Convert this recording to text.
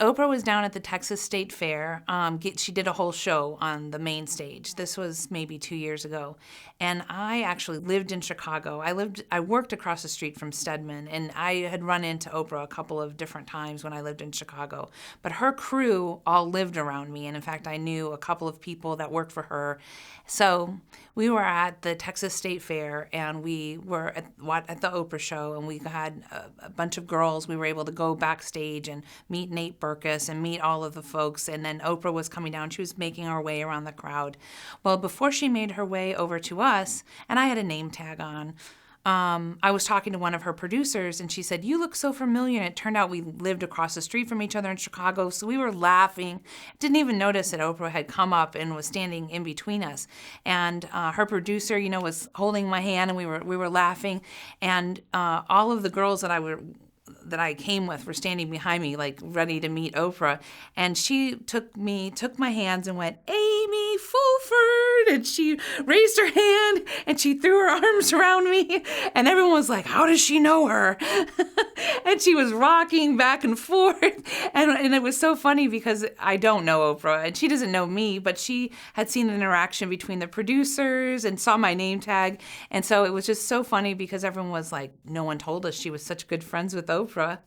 Oprah was down at the Texas State Fair. She did a whole show on the main stage. This was maybe 2 years ago. And I actually lived in Chicago. I worked across the street from Stedman, and I had run into Oprah a couple of different times when I lived in Chicago. But her crew all lived around me, and in fact, I knew a couple of people that worked for her. So we were at the Texas State Fair, and we were at the Oprah show, and we had a bunch of girls. We were able to go backstage and meet Nate Berkus and meet all of the folks. And then Oprah was coming down. She was making her way around the crowd. Well, before she made her way over to us, and I had a name tag on, I was talking to one of her producers, and she said, "You look so familiar." And it turned out we lived across the street from each other in Chicago, so we were laughing. Didn't even notice that Oprah had come up and was standing in between us. And her producer, was holding my hand, and we were laughing. And all of the girls that I came with were standing behind me, like ready to meet Oprah. And she took my hands and went, "Amy Fulford," and she raised her hand and she threw her arms around me, and everyone was like, "How does she know her?" And she was rocking back and forth, and it was so funny because I don't know Oprah and she doesn't know me, but she had seen an interaction between the producers and saw my name tag, and so it was just so funny because everyone was like, no one told us she was such good friends with Oprah.